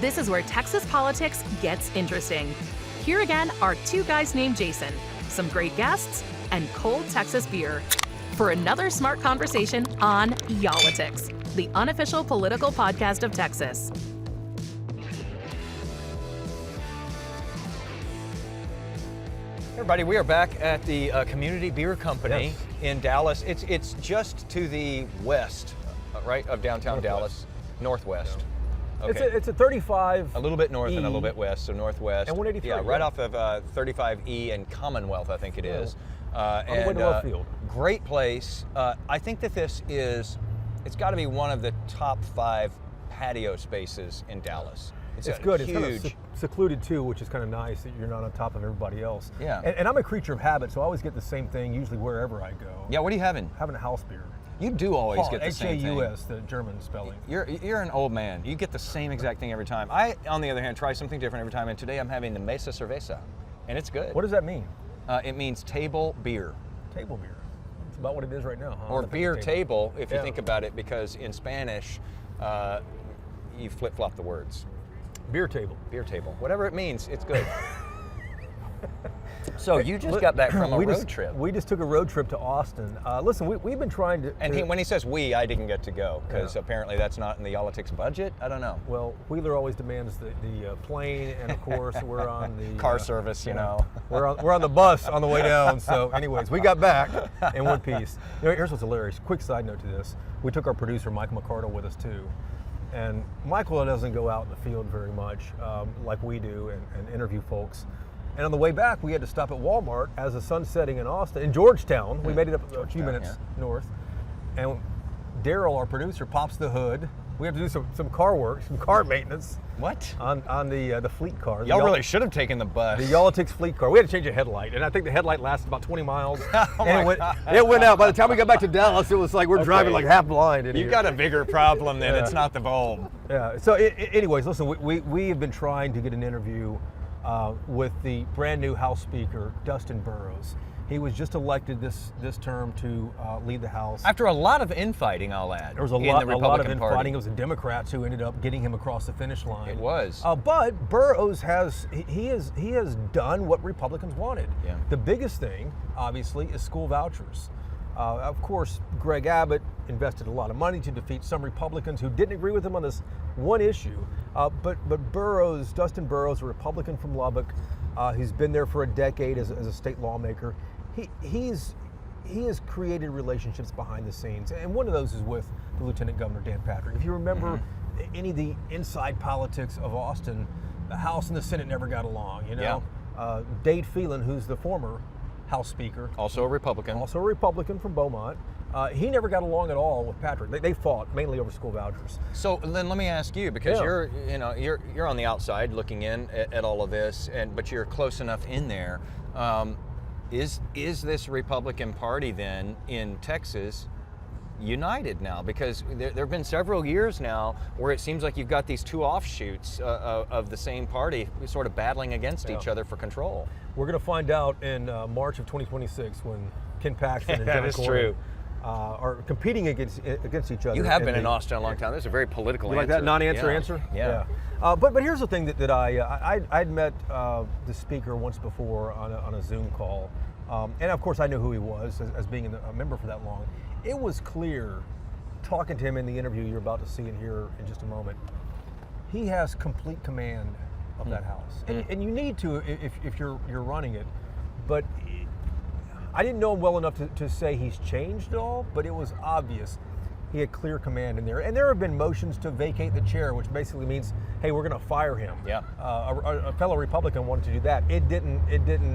This is where Texas politics gets interesting. Here again are two guys named Jason, some great guests, and cold Texas beer for another smart conversation on Y'all-itics, the unofficial political podcast of Texas. Everybody, we are back at the Community Beer Company in Dallas. It's just to the west, right, of downtown Dallas, northwest. Yeah. Okay. It's a 35. A little bit north and a little bit west, so northwest. And 183. Yeah, right off of 35E and Commonwealth, I think it is. On the way to left field. Great place. I think that it's got to be one of the top 5 patio spaces in Dallas. It's good. Huge. It's kind of secluded too, which is kind of nice that you're not on top of everybody else. Yeah. And I'm a creature of habit, so I always get the same thing usually wherever I go. Yeah, what are you having? Having a house beer. You do always get the same thing. H-A-U-S, the German spelling. You're an old man. You get the same exact thing every time. I, on the other hand, try something different every time, and today I'm having the Mesa Cerveza, and it's good. What does that mean? It means table beer. Table beer. It's about what it is right now, huh? Or beer table, if you think about it, because in Spanish, you flip-flop the words. Beer table. Beer table. Whatever it means, it's good. So you just got back from a road trip. We just took a road trip to Austin. Listen, we've been trying to... And when he says we, I didn't get to go, because apparently that's not in the Y'all-itics budget. I don't know. Well, Wheeler always demands the plane, and of course we're on the... car service, you know. We're on the bus on the way down, so anyways, we got back in one piece. Here's what's hilarious. Quick side note to this. We took our producer, Michael McCardle, with us too. And Michael doesn't go out in the field very much like we do and interview folks. And on the way back, we had to stop at Walmart as the sun's setting in Austin, in Georgetown. We made it up a few minutes north. And Daryl, our producer, pops the hood. We have to do some car work, some car maintenance. What? On the fleet car. Y'all really should have taken the bus. The Y'all-itics fleet car. We had to change a headlight, and I think the headlight lasted about 20 miles. God. It went out. By the time we got back to Dallas, it was like we're driving like half blind in here. You've got a bigger problem than it's not the bulb. Yeah. So anyways, listen, we have been trying to get an interview with the brand new House Speaker, Dustin Burrows. He was just elected this term to lead the House. After a lot of infighting, I'll add. There was a lot of infighting. It was the Democrats who ended up getting him across the finish line. It was. But Burrows has done what Republicans wanted. Yeah. The biggest thing, obviously, is school vouchers. Of course, Greg Abbott invested a lot of money to defeat some Republicans who didn't agree with him on this one issue. But Burrows, Dustin Burrows, a Republican from Lubbock, who's been there for a decade as a state lawmaker, he has created relationships behind the scenes, and one of those is with the Lieutenant Governor Dan Patrick. If you remember any of the inside politics of Austin, the House and the Senate never got along. You know, Dade Phelan, who's the former House Speaker, also a Republican from Beaumont. He never got along at all with Patrick. They fought mainly over school vouchers. So then let me ask you, because you're on the outside looking in at all of this, but you're close enough in there. Is this Republican Party then in Texas united now? Because there have been several years now where it seems like you've got these two offshoots of the same party sort of battling against each other for control. We're going to find out in March of 2026 when Ken Paxton and John Cornyn are competing against each other. You have been in Austin a long time. This is a very political answer. You like that non-answer answer? Yeah. But here's the thing that I'd met the speaker once before on a Zoom call, and of course I knew who he was as being a member for that long. It was clear, talking to him in the interview you're about to see and hear in just a moment, he has complete command of that House, and you need to if you're running it. But I didn't know him well enough to say he's changed at all, but it was obvious he had clear command in there. And there have been motions to vacate the chair, which basically means, hey, we're going to fire him. Yeah. A fellow Republican wanted to do that. It didn't.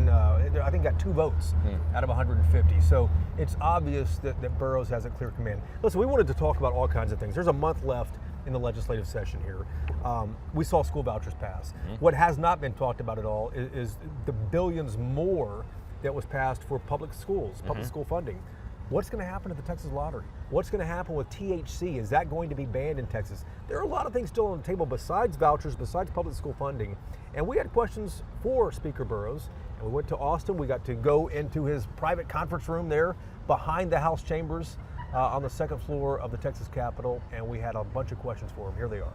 I think got 2 votes out of 150. So it's obvious that Burrows has a clear command. Listen, we wanted to talk about all kinds of things. There's a month left in the legislative session here. We saw school vouchers pass. What has not been talked about at all is the billions more that was passed for public schools, public school funding. What's going to happen at the Texas Lottery? What's going to happen with THC? Is that going to be banned in Texas? There are a lot of things still on the table besides vouchers, besides public school funding. And we had questions for Speaker Burrows. And we went to Austin. We got to go into his private conference room there behind the House chambers on the second floor of the Texas Capitol. And we had a bunch of questions for him. Here they are.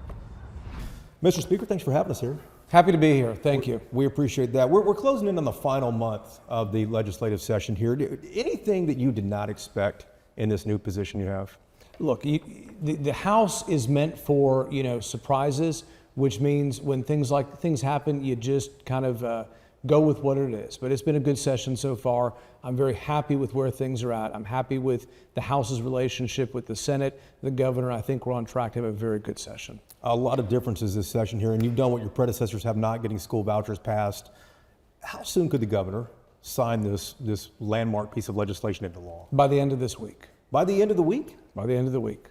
Mr. Speaker, thanks for having us here. Happy to be here. Thank you. We appreciate that. We're closing in on the final month of the legislative session here. Anything that you did not expect in this new position you have? Look, the House is meant for, surprises, which means when things happen, you just kind of go with what it is. But it's been a good session so far. I'm very happy with where things are at. I'm happy with the House's relationship with the Senate, the governor. I think we're on track to have a very good session. A lot of differences this session here, and you've done what your predecessors have not, getting school vouchers passed. How soon could the governor sign this landmark piece of legislation into law? By the end of this week. By the end of the week? By the end of the week.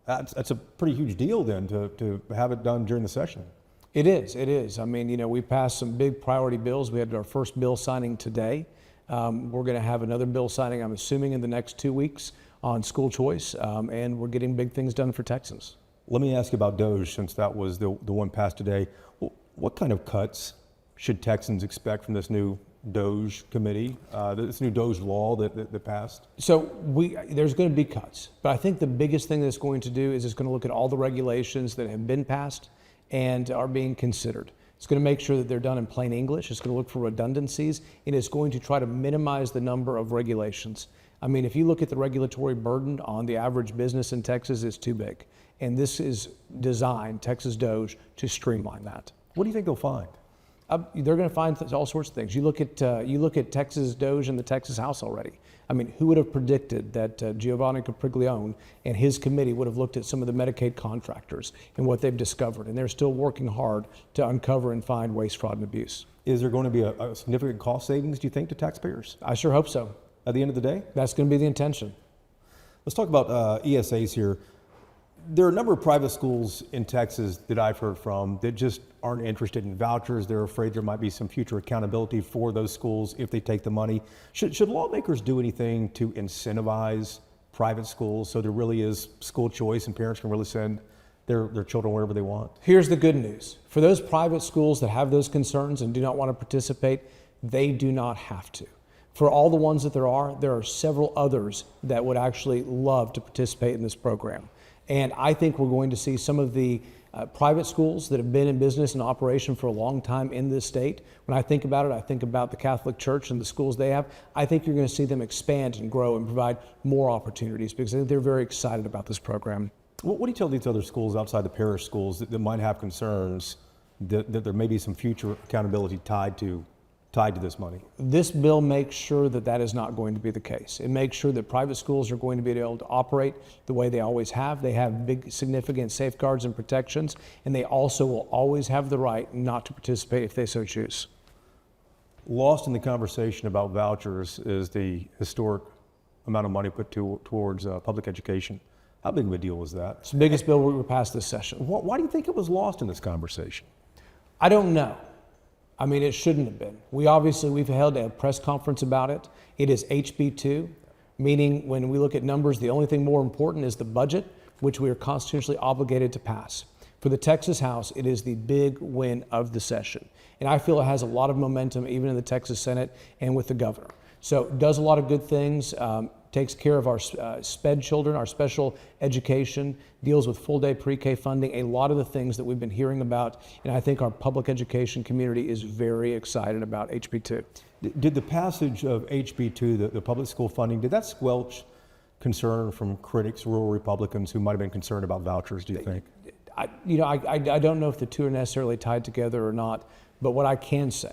That's a pretty huge deal then to have it done during the session. It is. I mean, we passed some big priority bills. We had our first bill signing today. We're going to have another bill signing, I'm assuming, in the next 2 weeks on school choice, and we're getting big things done for Texans. Let me ask you about DOGE, since that was the one passed today. What kind of cuts should Texans expect from this new DOGE committee, this new DOGE law that passed? So there's going to be cuts, but I think the biggest thing that it's going to do is it's going to look at all the regulations that have been passed and are being considered. It's going to make sure that they're done in plain English. It's going to look for redundancies, and it's going to try to minimize the number of regulations. I mean, if you look at the regulatory burden on the average business in Texas, it's too big. And this is designed, Texas DOGE, to streamline that. What do you think they'll find? They're going to find all sorts of things. You look at Texas DOGE and the Texas House already. I mean, who would have predicted that Giovanni Capriglione and his committee would have looked at some of the Medicaid contractors and what they've discovered? And they're still working hard to uncover and find waste, fraud, and abuse. Is there going to be a significant cost savings, do you think, to taxpayers? I sure hope so. At the end of the day? That's going to be the intention. Let's talk about ESAs here. There are a number of private schools in Texas that I've heard from that just aren't interested in vouchers. They're afraid there might be some future accountability for those schools if they take the money. Should lawmakers do anything to incentivize private schools so there really is school choice and parents can really send their children wherever they want? Here's the good news. For those private schools that have those concerns and do not want to participate, they do not have to. For all the ones that there are several others that would actually love to participate in this program. And I think we're going to see some of the private schools that have been in business and operation for a long time in this state. When I think about it, I think about the Catholic Church and the schools they have. I think you're going to see them expand and grow and provide more opportunities because I think they're very excited about this program. What do you tell these other schools outside the parish schools that might have concerns that there may be some future accountability tied to this money? This bill makes sure that that is not going to be the case. It makes sure that private schools are going to be able to operate the way they always have. They have big, significant safeguards and protections, and they also will always have the right not to participate if they so choose. Lost in the conversation about vouchers is the historic amount of money put towards public education. How big of a deal was that? It's the biggest bill we passed this session. Why do you think it was lost in this conversation? I don't know. I mean, it shouldn't have been. We've held a press conference about it. It is HB2, meaning when we look at numbers, the only thing more important is the budget, which we are constitutionally obligated to pass. For the Texas House, it is the big win of the session. And I feel it has a lot of momentum, even in the Texas Senate and with the governor. So it does a lot of good things, takes care of our SPED children, our special education, deals with full day pre-K funding, a lot of the things that we've been hearing about. And I think our public education community is very excited about HB2. Did the passage of HB2, the public school funding, did that squelch concern from critics, rural Republicans who might have been concerned about vouchers, do you think? I don't know if the two are necessarily tied together or not, but what I can say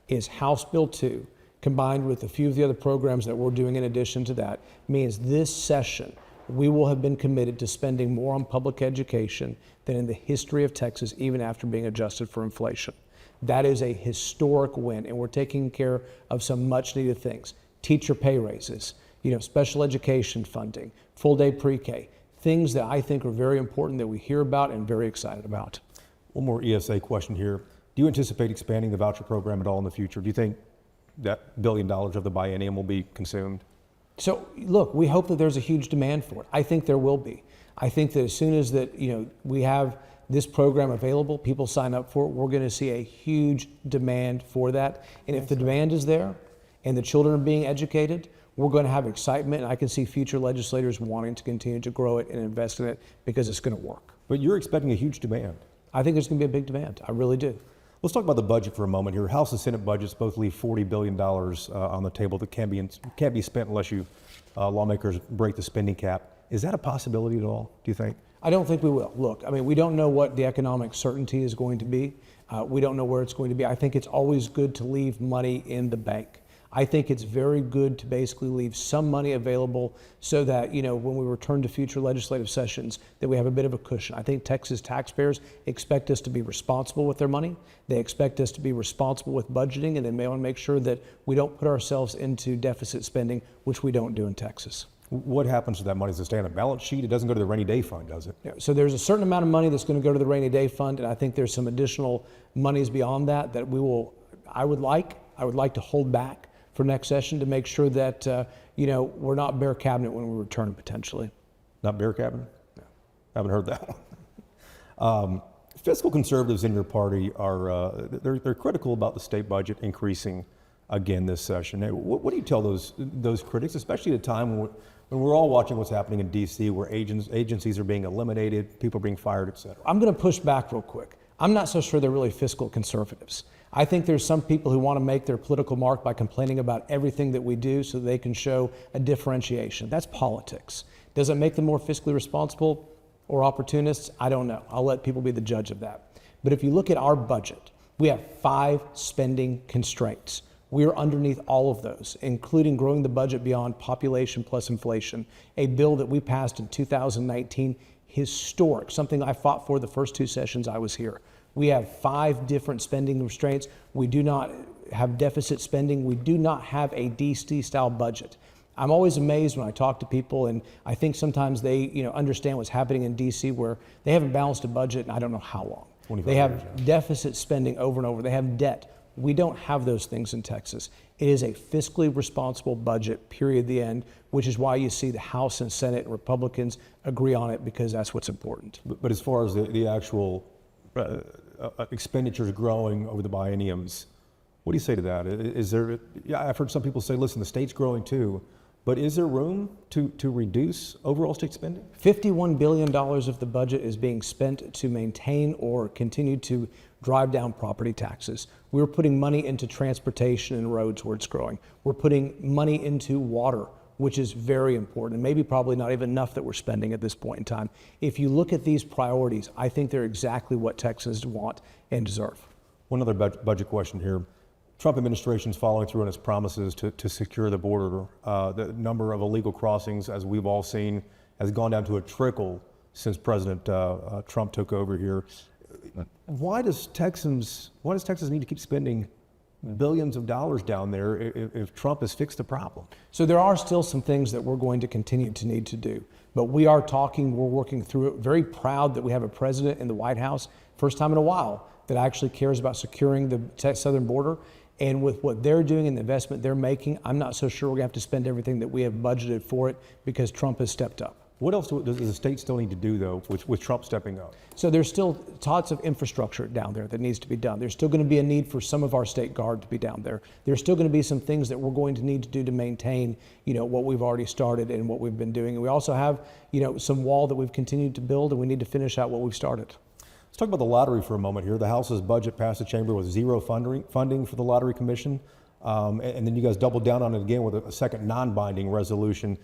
is House Bill 2, combined with a few of the other programs that we're doing in addition to that, means this session we will have been committed to spending more on public education than in the history of Texas, even after being adjusted for inflation. That is a historic win, and we're taking care of some much needed things. Teacher pay raises, special education funding, full day pre-K, things that I think are very important that we hear about and very excited about. One more ESA question here. Do you anticipate expanding the voucher program at all in the future? Do you think that $1 billion of the biennium will be consumed? So look, we hope that there's a huge demand for it. I think there will be. I think that as soon as we have this program available, people sign up for it, we're going to see a huge demand for that. And if the demand is there and the children are being educated, we're going to have excitement, and I can see future legislators wanting to continue to grow it and invest in it because it's going to work. But you're expecting a huge demand. I think there's going to be a big demand. I really do. Let's talk about the budget for a moment here. House and Senate budgets both leave $40 billion on the table that can't be spent unless lawmakers break the spending cap. Is that a possibility at all, do you think? I don't think we will. Look, I mean, we don't know what the economic certainty is going to be. We don't know where it's going to be. I think it's always good to leave money in the bank. I think it's very good to basically leave some money available so that, when we return to future legislative sessions, that we have a bit of a cushion. I think Texas taxpayers expect us to be responsible with their money. They expect us to be responsible with budgeting, and they may want to make sure that we don't put ourselves into deficit spending, which we don't do in Texas. What happens to that money? Does it stay on the balance sheet? It doesn't go to the rainy day fund, does it? Yeah, so there's a certain amount of money that's going to go to the rainy day fund, and I think there's some additional monies beyond that I would like to hold back for next session to make sure that, we're not bare cabinet when we return potentially. Not bare cabinet? No. Haven't heard that one. Fiscal conservatives in your party they're critical about the state budget increasing again this session. What do you tell those critics, especially at a time when we're all watching what's happening in D.C., where agencies are being eliminated, people are being fired, et cetera? I'm going to push back real quick. I'm not so sure they're really fiscal conservatives. I think there's some people who want to make their political mark by complaining about everything that we do so they can show a differentiation. That's politics. Does it make them more fiscally responsible or opportunists? I don't know. I'll let people be the judge of that. But if you look at our budget, we have 5 spending constraints. We are underneath all of those, including growing the budget beyond population plus inflation, a bill that we passed in 2019, historic, something I fought for the first 2 sessions I was here. We have 5 different spending restraints. We do not have deficit spending. We do not have a DC-style budget. I'm always amazed when I talk to people, and I think sometimes they understand what's happening in DC, where they haven't balanced a budget in I don't know how long. They have deficit spending over and over. They have debt. We don't have those things in Texas. It is a fiscally responsible budget, period, the end, which is why you see the House and Senate and Republicans agree on it, because that's what's important. But as far as the actual expenditures growing over the bienniums, what do you say to that? Is there? Yeah, I've heard some people say, listen, the state's growing too, but is there room to reduce overall state spending? $51 billion of the budget is being spent to maintain or continue to drive down property taxes. We're putting money into transportation and roads where it's growing. We're putting money into water, which is very important, and maybe probably not even enough that we're spending at this point in time. If you look at these priorities, I think they're exactly what Texans want and deserve. One other budget question here. Trump administration's following through on its promises to secure the border. The number of illegal crossings, as we've all seen, has gone down to a trickle since President Trump took over here. Why does Texas need to keep spending billions of dollars down there if Trump has fixed the problem? So there are still some things that we're going to continue to need to do, but we're working through it. Very proud that we have a president in the White House, first time in a while, that actually cares about securing the southern border. And with what they're doing and the investment they're making, I'm not so sure we're going to have to spend everything that we have budgeted for it, because Trump has stepped up. What else does the state still need to do, though, with Trump stepping up? So there's still lots of infrastructure down there that needs to be done. There's still going to be a need for some of our state guard to be down there. There's still going to be some things that we're going to need to do to maintain, what we've already started and what we've been doing. And we also have, some wall that we've continued to build, and we need to finish out what we've started. Let's talk about the lottery for a moment here. The House's budget passed the chamber with 0 funding for the Lottery Commission. And then you guys doubled down on it again with a second non-binding resolution.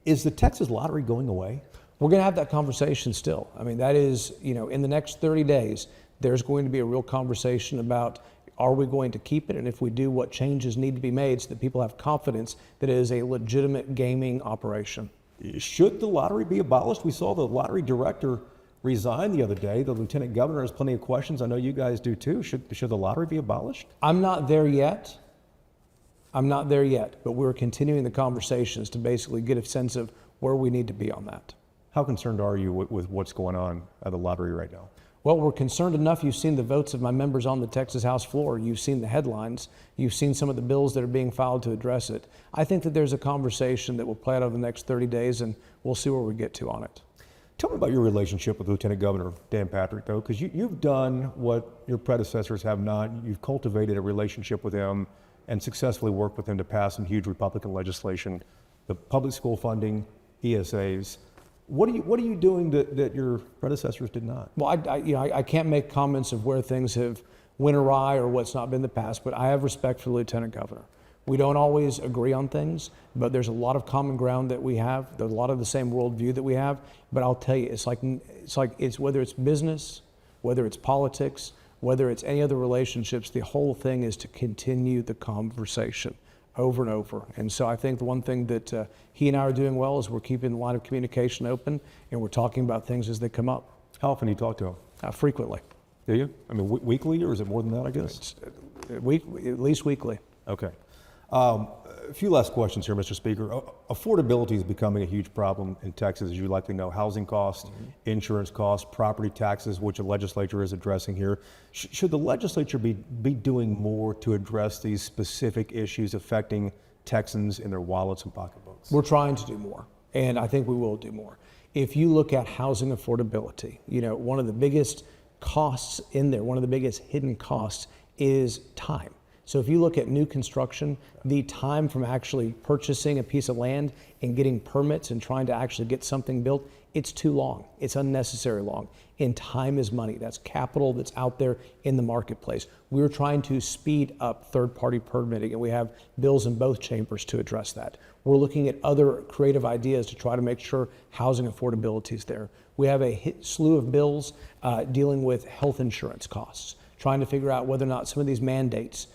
Is the Texas lottery going away? We're going to have that conversation still. I mean, that is, in the next 30 days, there's going to be a real conversation about, are we going to keep it? And if we do, what changes need to be made so that people have confidence that it is a legitimate gaming operation? Should the lottery be abolished? We saw the lottery director resign the other day. The lieutenant governor has plenty of questions. I know you guys do too. Should the lottery be abolished? I'm not there yet, but we're continuing the conversations to basically get a sense of where we need to be on that. How concerned are you with what's going on at the lottery right now? Well, we're concerned enough. You've seen the votes of my members on the Texas House floor. You've seen the headlines. You've seen some of the bills that are being filed to address it. I think that there's a conversation that will play out over the next 30 days, and we'll see where we get to on it. Tell me about your relationship with Lieutenant Governor Dan Patrick, though, because you've done what your predecessors have not. You've cultivated a relationship with him and successfully worked with him to pass some huge Republican legislation, the public school funding, ESAs. What are you doing that your predecessors did not? Well, I can't make comments of where things have went awry or what's not been in the past, but I have respect for the Lieutenant Governor. We don't always agree on things, but there's a lot of common ground that we have. There's a lot of the same worldview that we have. But I'll tell you, it's whether it's business, whether it's politics, whether it's any other relationships, the whole thing is to continue the conversation over and over. And so I think the one thing that he and I are doing well is we're keeping the line of communication open, and we're talking about things as they come up. How often do you talk to him? Frequently. Do you? I mean, weekly, or is it more than that, I guess? At least weekly. Okay. A few last questions here, Mr. Speaker. Affordability is becoming a huge problem in Texas, as you likely know. Housing costs, insurance costs, property taxes, which the legislature is addressing here. Should the legislature be doing more to address these specific issues affecting Texans in their wallets and pocketbooks? We're trying to do more, and I think we will do more. If you look at housing affordability, one of the biggest costs in there, one of the biggest hidden costs is time. So if you look at new construction, the time from actually purchasing a piece of land and getting permits and trying to actually get something built, it's too long. It's unnecessary long. And time is money. That's capital that's out there in the marketplace. We're trying to speed up third-party permitting, and we have bills in both chambers to address that. We're looking at other creative ideas to try to make sure housing affordability is there. We have a slew of bills dealing with health insurance costs, trying to figure out whether or not some of these mandates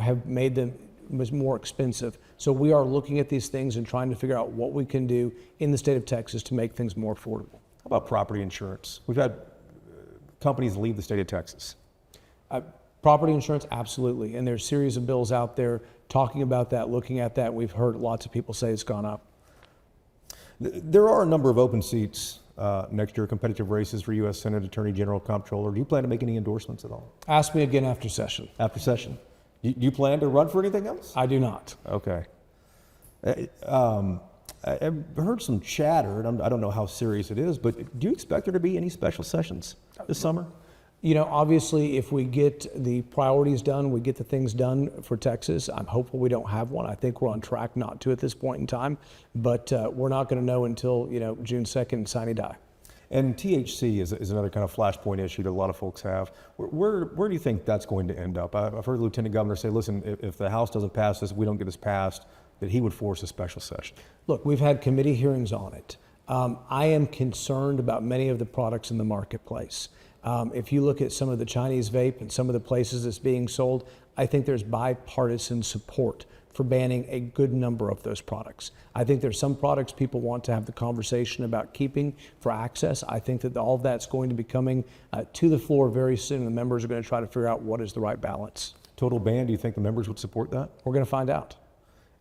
have made them more expensive. So we are looking at these things and trying to figure out what we can do in the state of Texas to make things more affordable. How about property insurance? We've had companies leave the state of Texas. Property insurance, absolutely. And there's a series of bills out there talking about that, looking at that. We've heard lots of people say it's gone up. There are a number of open seats next year, competitive races for U.S. Senate, Attorney General, Comptroller. Do you plan to make any endorsements at all? Ask me again after session. After session. Do you plan to run for anything else? I do not. Okay. I've heard some chatter, and I don't know how serious it is, but do you expect there to be any special sessions this summer? Obviously, if we get the priorities done, we get the things done for Texas, I'm hopeful we don't have one. I think we're on track not to at this point in time, but we're not going to know until, June 2nd, sine die. And THC is another kind of flashpoint issue that a lot of folks have. Where do you think that's going to end up? I've heard the Lieutenant Governor say, listen, if the House doesn't pass this, we don't get this passed, that he would force a special session. Look, we've had committee hearings on it. I am concerned about many of the products in the marketplace. If you look at some of the Chinese vape and some of the places it's being sold, I think there's bipartisan support for banning a good number of those products. I think there's some products people want to have the conversation about keeping for access. I think that all of that's going to be coming to the floor very soon. The members are going to try to figure out what is the right balance. Total ban, do you think the members would support that? We're going to find out.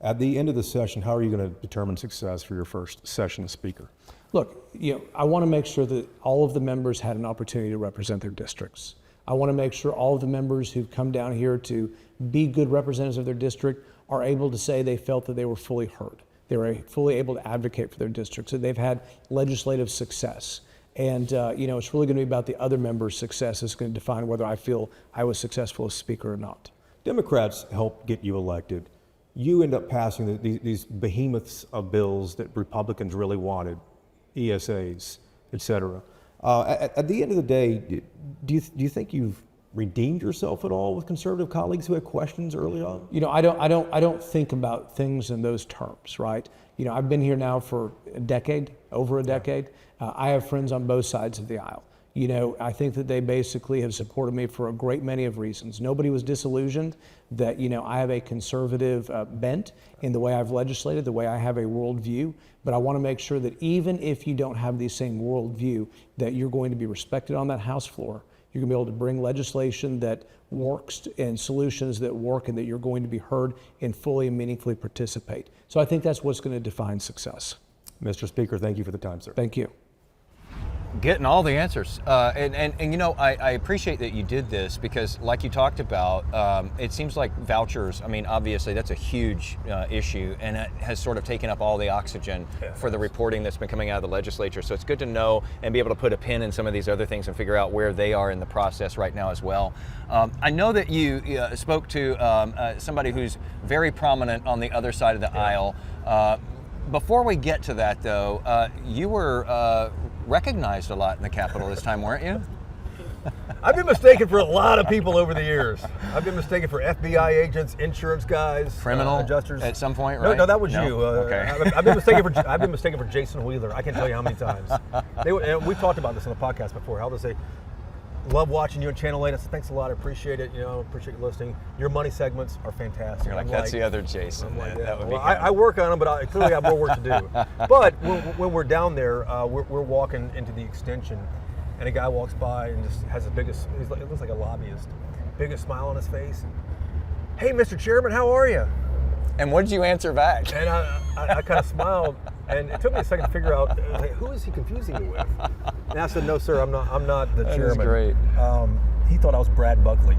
At the end of the session, how are you going to determine success for your first session as Speaker? Look, I want to make sure that all of the members had an opportunity to represent their districts. I want to make sure all of the members who've come down here to be good representatives of their district are able to say they felt that they were fully heard. They were fully able to advocate for their districts, that they've had legislative success. And, it's really going to be about the other members' success that's going to define whether I feel I was successful as Speaker or not. Democrats helped get you elected. You end up passing these behemoths of bills that Republicans really wanted, ESAs, et cetera. At the end of the day, do you think you've redeemed yourself at all with conservative colleagues who had questions early on? I don't think about things in those terms, right? I've been here now for over a decade. I have friends on both sides of the aisle. I think that they basically have supported me for a great many of reasons. Nobody was disillusioned that, I have a conservative bent in the way I've legislated, the way I have a worldview. But I want to make sure that even if you don't have the same worldview, that you're going to be respected on that House floor. You're going to be able to bring legislation that works and solutions that work, and that you're going to be heard and fully and meaningfully participate. So I think that's what's going to define success. Mr. Speaker, thank you for the time, sir. Thank you. Getting all the answers. I appreciate that you did this because, like you talked about, it seems like vouchers, obviously that's a huge issue, and it has sort of taken up all the oxygen for the reporting that's been coming out of the legislature. So it's good to know and be able to put a pin in some of these other things and figure out where they are in the process right now as well. I know that you spoke to somebody who's very prominent on the other side of the aisle. Before we get to that, though, you were recognized a lot in the Capitol this time, weren't you? I've been mistaken for a lot of people over the years. I've been mistaken for FBI agents, insurance guys, criminal adjusters. At some point, right? No, that was No? you. Okay. I've been mistaken for Jason Wheeler. I can't tell you how many times. And we talked about this on the podcast before. How they say, love watching you on Channel 8. I said, thanks a lot. I appreciate it. Appreciate you listening. Your money segments are fantastic. You're like, that's the other Jason. I'm like, That would be I work on them, but I clearly have more work to do. But when we're down there, we're walking into the extension, and a guy walks by and just has the biggest, it looks like a lobbyist, biggest smile on his face. Hey, Mr. Chairman, how are you? And what did you answer back? And I kind of smiled, and it took me a second to figure out, like, who is he confusing me with? And I said, no, sir, I'm not the chairman. That is great. He thought I was Brad Buckley,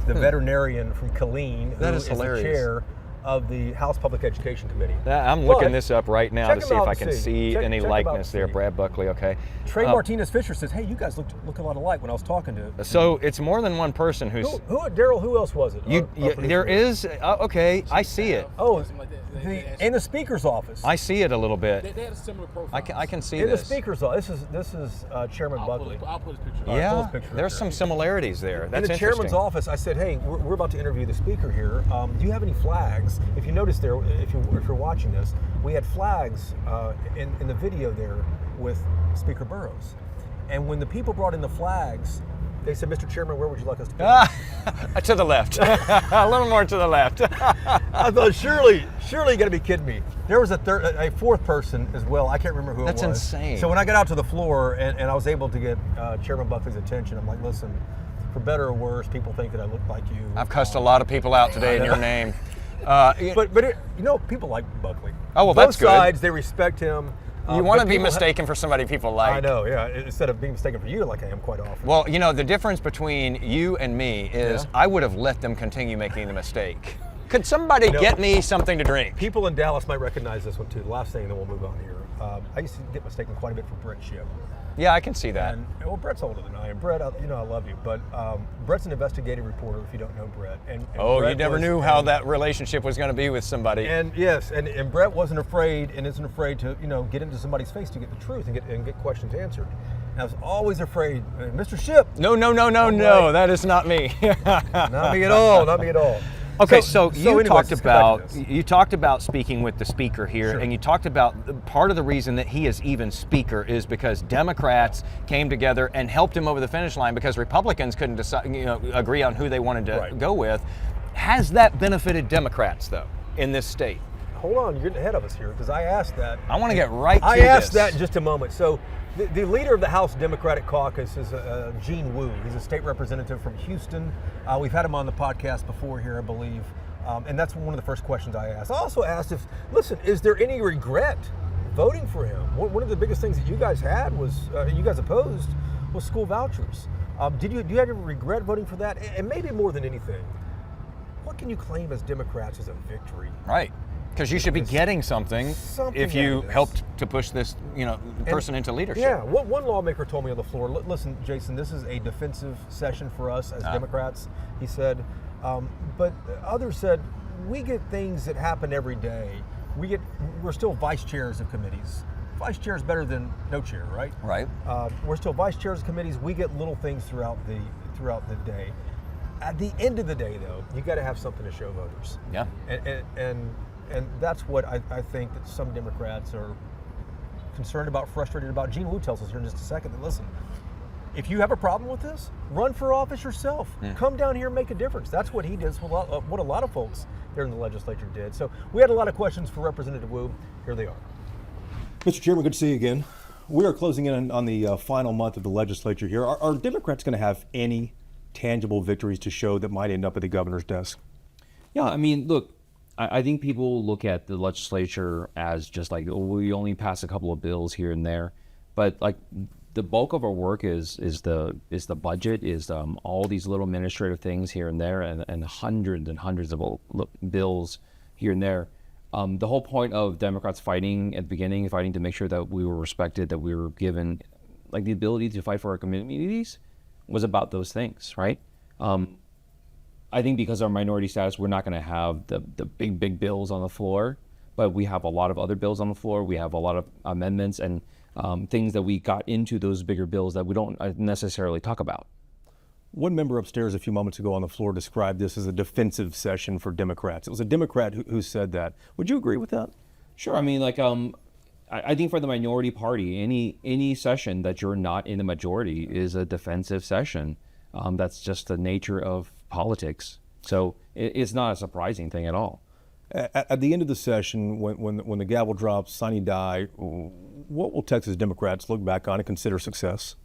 the veterinarian from Killeen, That who is is hilarious. the chair of the House Public Education Committee. I'm looking this up right now check to him see if out I and can see. see Check any him out likeness and there. see. Brad Buckley, okay. Trey Martinez Fisher says, hey, you guys look a lot alike when I was talking to. So it's more than one person who's. Daryl, who else was it? There is. Okay, I see it. Oh, in the Speaker's office. I see it a little bit. They had a similar profile. I can see in this. the Speaker's office. This is Chairman Buckley. I'll put his picture. pull Yeah, his picture there's up some here. similarities there. That's in the chairman's office, I said, hey, we're about to interview the speaker here. Do you have any flags? If you notice there, if you're watching this, we had flags in the video there with Speaker Burrows. And when the people brought in the flags, they said, Mr. Chairman, where would you like us to put To the left. A little more to the left. I thought, surely you got to be kidding me. There was a fourth person as well. I can't remember who That's it was. insane. So when I got out to the floor and I was able to get Chairman Buckley's attention, I'm like, listen, for better or worse, people think that I look like you. I've cussed a lot of people out today in your name. But people like Buckley. Oh, well, Both that's good. sides, they respect him. You want to but be people mistaken for somebody people like. I know, yeah. Instead of being mistaken for you, like I am quite often. Well, the difference between you and me is Yeah. I would have let them continue making the mistake. Could somebody get me something to drink? People in Dallas might recognize this one too. The last thing, then we'll move on here. I used to get mistaken quite a bit for Brett Shipp. Yeah, I can see that. And well, Brett's older than I am. Brett, I love you, but Brett's an investigative reporter. If you don't know Brett, and Oh, Brett you never was- knew how that relationship was going to be with somebody. And yes, and Brett wasn't afraid and isn't afraid to get into somebody's face to get the truth and get questions answered. And I was always afraid, Mr. Shipp. No, right. that is not me. Not me at all. Not me at all. Okay, so you anyways, talked let's get back about to this. you talked about speaking with the speaker here, Sure. and you talked about part of the reason that he is even speaker is because Democrats came together and helped him over the finish line because Republicans couldn't decide, agree on who they wanted to Right. go with. Has that benefited Democrats though in this state? Hold on, you're getting ahead of us here because I asked that. I want to get right to I this. asked that in just a moment. So the leader of the House Democratic Caucus is Gene Wu. He's a state representative from Houston. We've had him on the podcast before here, I believe. And that's one of the first questions I asked. I also asked is there any regret voting for him? One of the biggest things that you guys had was, you guys opposed, was school vouchers. Do you have any regret voting for that? And maybe more than anything, what can you claim as Democrats as a victory? Right. Because you should be getting something Something if you out of this. helped to push this, person into leadership. Yeah, one lawmaker told me on the floor, listen, Jason, this is a defensive session for us as Democrats, he said. But others said, we get things that happen every day. We're still vice chairs of committees. Vice chair is better than no chair, right? Right. We're still vice chairs of committees. We get little things throughout the day. At the end of the day, though, you got to have something to show voters. Yeah. And that's what I think that some Democrats are concerned about, frustrated about. Gene Wu tells us here in just a second that, listen, if you have a problem with this, run for office yourself. Come down here and make a difference. That's what he did, what a lot of folks there in the legislature did. So we had a lot of questions for Representative Wu. Here they are. Mr. Chairman, good to see you again. We are closing in on the final month of the legislature here. Are Democrats going to have any tangible victories to show that might end up at the governor's desk? Yeah, I mean, look, I think people look at the legislature as just like, we only pass a couple of bills here and there, but like the bulk of our work is the budget, is all these little administrative things here and there, and hundreds of bills here and there. The whole point of Democrats fighting at the beginning, fighting to make sure that we were respected, that we were given like the ability to fight for our communities, was about those things, right? I think because of our minority status, we're not going to have the big bills on the floor, but we have a lot of other bills on the floor. We have a lot of amendments and things that we got into those bigger bills that we don't necessarily talk about. One member upstairs a few moments ago on the floor described this as a defensive session for Democrats. It was a Democrat who said that. Would you agree with that? Sure. I mean, like, I think for the minority party, any session that you're not in the majority is a defensive session. That's just the nature of politics. So it's not a surprising thing at all. At the end of the session, when the gavel drops, sine die, what will Texas Democrats look back on and consider success?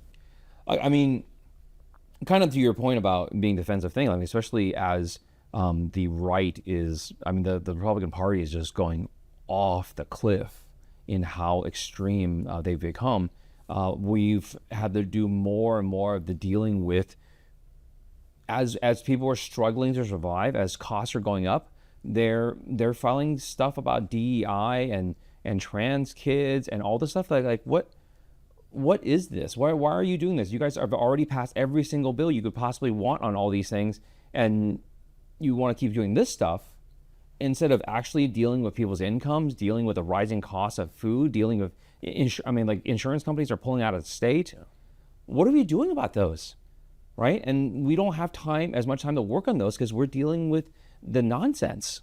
I mean, kind of to your point about being defensive thing, I mean, especially as the right is, I mean, the Republican Party is just going off the cliff in how extreme they've become. We've had to do more and more of the dealing with, as people are struggling to survive, as costs are going up, they're filing stuff about DEI and trans kids and all this stuff. Like what is this? Why are you doing this? You guys have already passed every single bill you could possibly want on all these things, and you want to keep doing this stuff instead of actually dealing with people's incomes, dealing with the rising costs of food, dealing with, insurance companies are pulling out of the state. What are we doing about those, right? And we don't have as much time to work on those because we're dealing with the nonsense.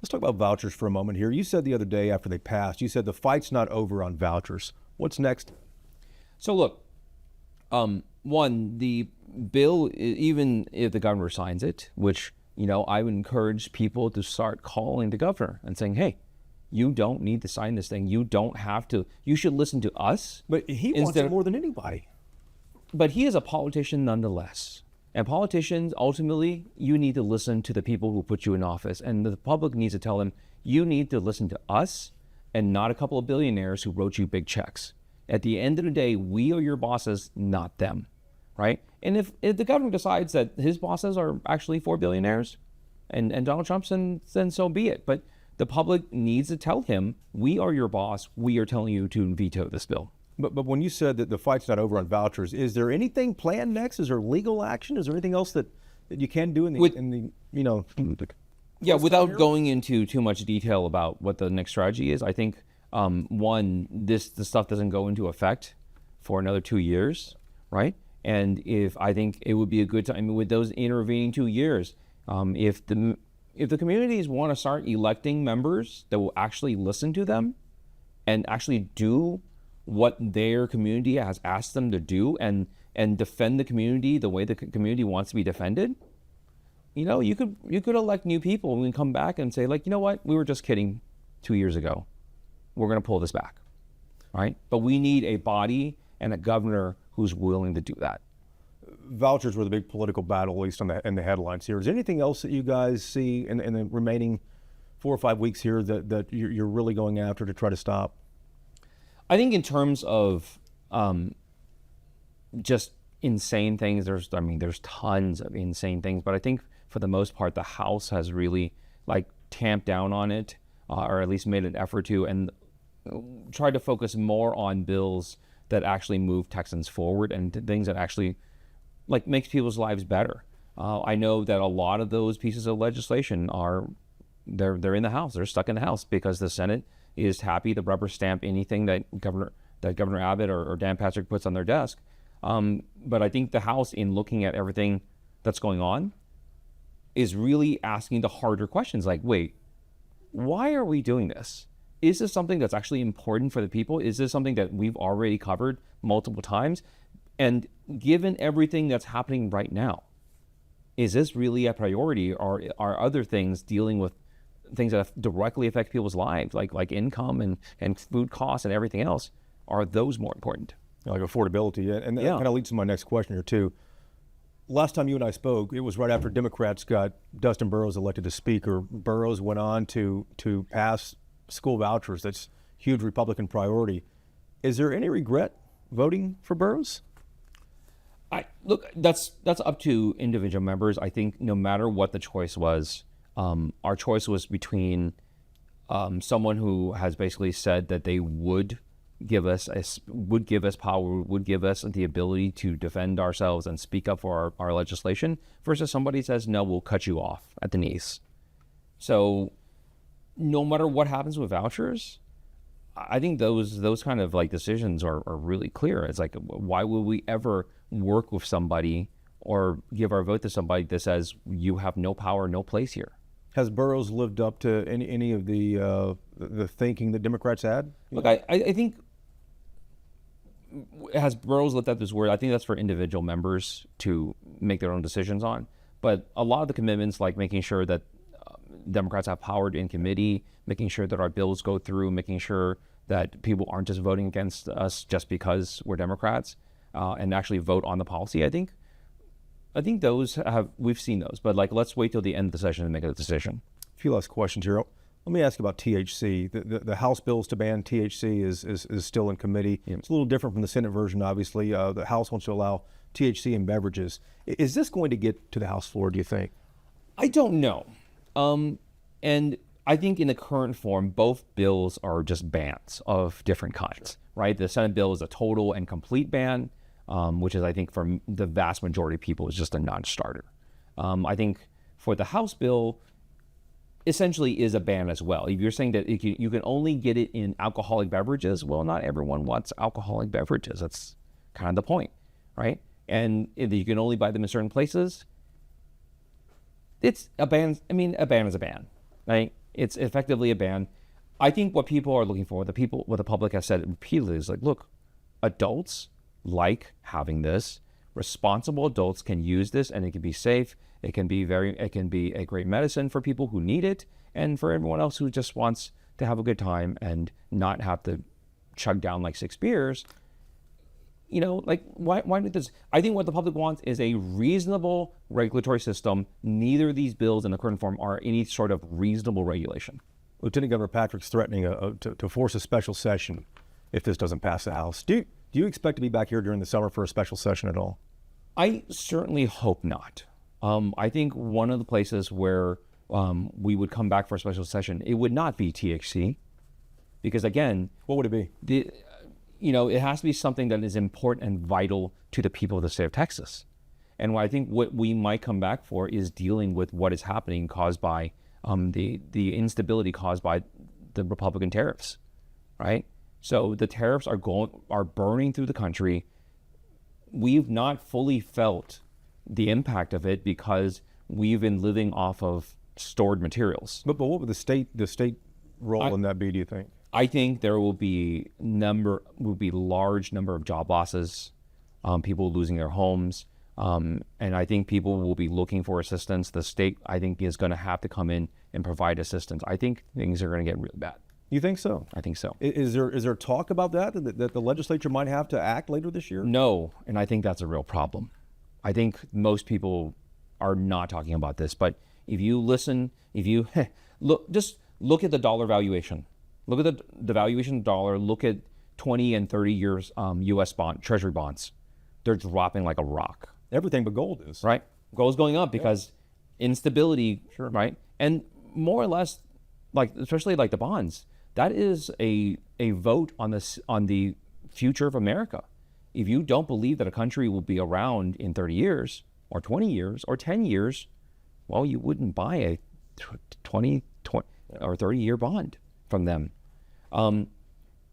Let's talk about vouchers for a moment here. You said the other day after they passed, you said the fight's not over on vouchers. What's next? So look, one, the bill, even if the governor signs it, which, I would encourage people to start calling the governor and saying, hey, you don't need to sign this thing. You don't have to. You should listen to us. But he wants it more than anybody. But he is a politician nonetheless. And politicians, ultimately, you need to listen to the people who put you in office. And the public needs to tell them, you need to listen to us and not a couple of billionaires who wrote you big checks. At the end of the day, we are your bosses, not them, right? And if the government decides that his bosses are actually 4 billionaires and Donald Trump's, then so be it. But the public needs to tell him, we are your boss. We are telling you to veto this bill. But when you said that the fight's not over on vouchers, is there anything planned next? Is there legal action? Is there anything else that you can do without going into too much detail about what the next strategy is, I think one, the stuff doesn't go into effect for another 2 years, right? And I think it would be a good time with those intervening 2 years, if the communities want to start electing members that will actually listen to them and actually do what their community has asked them to do and defend the community the way the community wants to be defended, you could elect new people and we can come back and say, like, you know what, we were just kidding 2 years ago. We're going to pull this back, right? But we need a body and a governor who's willing to do that. Vouchers were the big political battle, at least in the headlines here. Is there anything else that you guys see in the remaining 4 or 5 weeks here that you're really going after to try to stop? I think in terms of just insane things, there's tons of insane things, but I think for the most part, the House has really tamped down on it, or at least made an effort to, and tried to focus more on bills that actually move Texans forward and things that actually makes people's lives better. I know that a lot of those pieces of legislation they're in the House. They're stuck in the House because the Senate is happy to rubber stamp anything that Governor Abbott or Dan Patrick puts on their desk. But I think the House, in looking at everything that's going on, is really asking the harder questions like, wait, why are we doing this? Is this something that's actually important for the people? Is this something that we've already covered multiple times? And given everything that's happening right now, is this really a priority, or are other things dealing with things that directly affect people's lives, like income and food costs and everything else? Are those more important? Like affordability. And that kind of leads to my next question here too. Last time you and I spoke, it was right after Democrats got Dustin Burrows elected as Speaker. Burrows went on to pass school vouchers. That's huge Republican priority. Is there any regret voting for Burrows? Look, that's up to individual members. I think no matter what the choice was, our choice was between someone who has basically said that they would give us power, would give us the ability to defend ourselves and speak up for our legislation, versus somebody says, no, we'll cut you off at the knees. So no matter what happens with vouchers, I think those kind of like decisions are really clear. It's like, why would we ever work with somebody or give our vote to somebody that says you have no power, no place here? Has Burrows lived up to any of the thinking that Democrats had? Look, I think, has Burrows lived up to his word? I think that's for individual members to make their own decisions on. But a lot of the commitments, like making sure that Democrats have power in committee, making sure that our bills go through, making sure that people aren't just voting against us just because we're Democrats, and actually vote on the policy. I think we've seen those, but like, let's wait till the end of the session to make a decision. A few last questions here. Let me ask you about THC. The House bills to ban THC is still in committee. Yeah. It's a little different from the Senate version, obviously. The House wants to allow THC in beverages. Is this going to get to the House floor, do you think? I don't know. And I think in the current form, both bills are just bans of different kinds, right? The Senate bill is a total and complete ban, which is, I think, for the vast majority of people, is just a non-starter. I think for the House bill, essentially is a ban as well. If you're saying that you can only get it in alcoholic beverages, well, not everyone wants alcoholic beverages. That's kind of the point, right? And if you can only buy them in certain places, it's a ban. I mean, a ban is a ban, right? It's effectively a ban. I think what people are looking for, what the public has said repeatedly, is like, look, adults like having this. Responsible adults can use this, and it can be safe. It can be a great medicine for people who need it, and for everyone else who just wants to have a good time and not have to chug down like 6 beers. You know, like, why do this? I think what the public wants is a reasonable regulatory system. Neither of these bills in the current form are any sort of reasonable regulation. Lieutenant Governor Patrick's threatening to force a special session if this doesn't pass the House. Do you expect to be back here during the summer for a special session at all? I certainly hope not. I think one of the places where we would come back for a special session, it would not be THC, because again, what would it be? It has to be something that is important and vital to the people of the state of Texas. And I think what we might come back for is dealing with what is happening caused by the instability caused by the Republican tariffs, right? So the tariffs are burning through the country. We've not fully felt the impact of it because we've been living off of stored materials. But what would the state role in that be, do you think? I think there will be large number of job losses, people losing their homes, and I think people will be looking for assistance. The state, I think, is going to have to come in and provide assistance. I think things are going to get really bad. You think so? I think so. Is there talk about that the legislature might have to act later this year? No, and I think that's a real problem. I think most people are not talking about this, but if you listen, look at the dollar valuation. Look at the valuation of the dollar. Look at 20 and 30 years U.S. treasury bonds. They're dropping like a rock. Everything but gold is. Right. Gold's going up because instability, sure. Right? And more or less, like, especially like the bonds, that is a vote on the future of America. If you don't believe that a country will be around in 30 years or 20 years or 10 years, well, you wouldn't buy a 20 or 30-year bond from them. And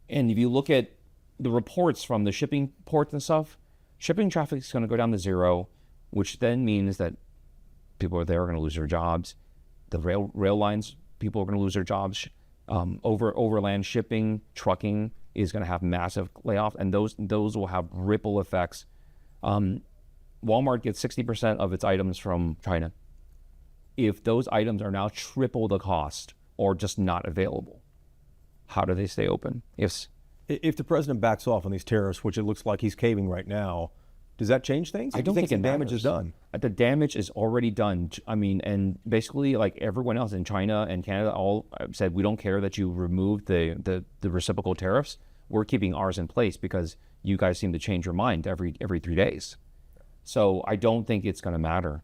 if you look at the reports from the shipping ports and stuff, shipping traffic is going to go down to zero, which then means that people are going to lose their jobs. The rail lines, people are going to lose their jobs. Overland shipping, trucking is going to have massive layoffs, and those will have ripple effects. Walmart gets 60% of its items from China. If those items are now triple the cost or just not available, how do they stay open? If the president backs off on these tariffs, which it looks like he's caving right now, does that change things? I don't think the damage is done. The damage is already done. I mean, and basically, like everyone else in China and Canada, all said, we don't care that you removed the reciprocal tariffs. We're keeping ours in place because you guys seem to change your mind every 3 days. So I don't think it's going to matter.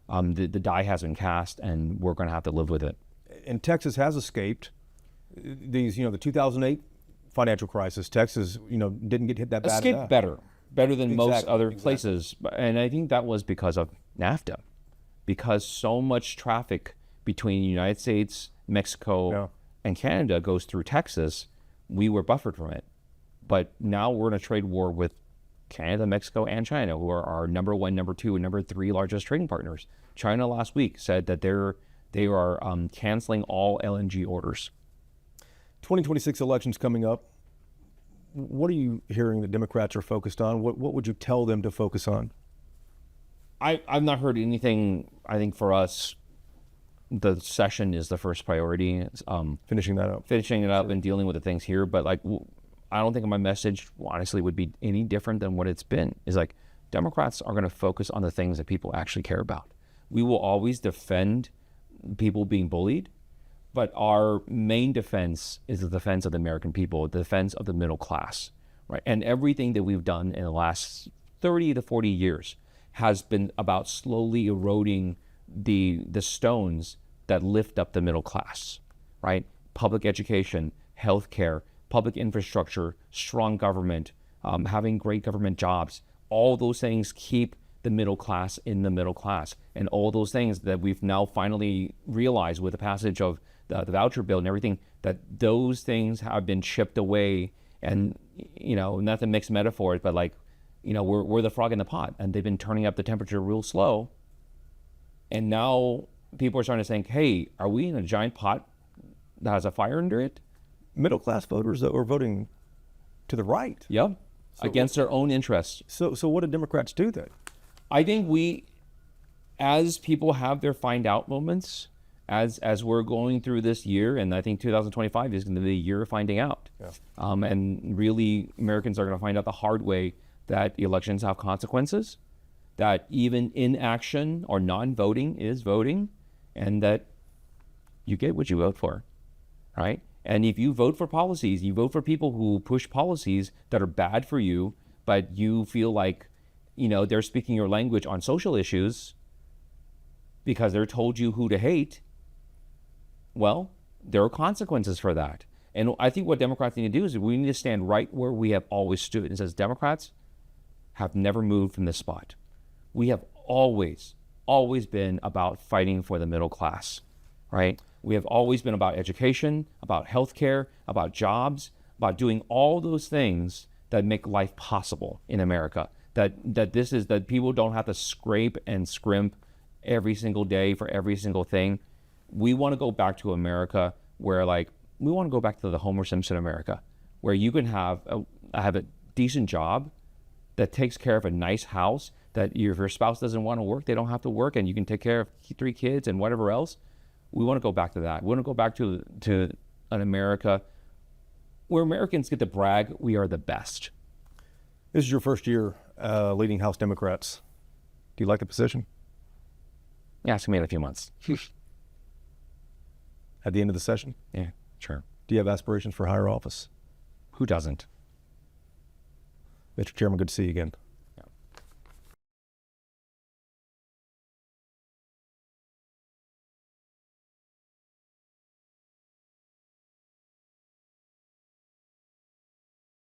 The die has been cast, and we're going to have to live with it. And Texas has escaped these, the 2008 financial crisis. Texas, didn't get hit that bad. Escaped better than most other places. And I think that was because of NAFTA, because so much traffic between the United States, Mexico, and Canada goes through Texas, we were buffered from it. But now we're in a trade war with Canada, Mexico, and China, who are our number 1, number 2, and number 3 largest trading partners. China last week said that they are canceling all LNG orders. 2026 elections coming up. What are you hearing that Democrats are focused on? What would you tell them to focus on? I've not heard anything. I think for us, the session is the first priority. Finishing that up. Finishing it up and dealing with the things here. But like, I don't think my message, honestly, would be any different than what it's been. Is like, Democrats are going to focus on the things that people actually care about. We will always defend people being bullied, but our main defense is the defense of the American people, the defense of the middle class, right? And everything that we've done in the last 30 to 40 years has been about slowly eroding the stones that lift up the middle class, right? Public education, healthcare, public infrastructure, strong government, having great government jobs, all those things keep the middle class in the middle class. And all those things that we've now finally realized with the passage of the voucher bill and everything, that those things have been chipped away. And, you know, not to mix metaphors, but like, you know, we're the frog in the pot, and they've been turning up the temperature real slow. And now people are starting to think, hey, are we in a giant pot that has a fire under it? Middle class voters that were voting to the right. Yep. So, against their own interests. So what do Democrats do then? I think we, as people have their find out moments, as we're going through this year, and I think 2025 is going to be a year of finding out. Yeah. And really, Americans are going to find out the hard way that elections have consequences, that even inaction or non-voting is voting, and that you get what you vote for, right? And if you vote for policies, you vote for people who push policies that are bad for you, but you feel like, you know, they're speaking your language on social issues because they're told you who to hate, well, there are consequences for that. And I think what Democrats need to do is we need to stand right where we have always stood. It says Democrats have never moved from this spot. We have always been about fighting for the middle class, right? We have always been about education, about healthcare, about jobs, about doing all those things that make life possible in America. That people don't have to scrape and scrimp every single day for every single thing. We want to go back to America where, like, we want to go back to the Homer Simpson America, where you can have a decent job that takes care of a nice house, that if your spouse doesn't want to work, they don't have to work, and you can take care of 3 kids and whatever else. We want to go back to that. We want to go back to an America where Americans get to brag, we are the best. This is your first year leading House Democrats. Do you like the position? Yeah, ask me in a few months. At the end of the session? Yeah, sure. Do you have aspirations for higher office? Who doesn't? Mr. Chairman, good to see you again.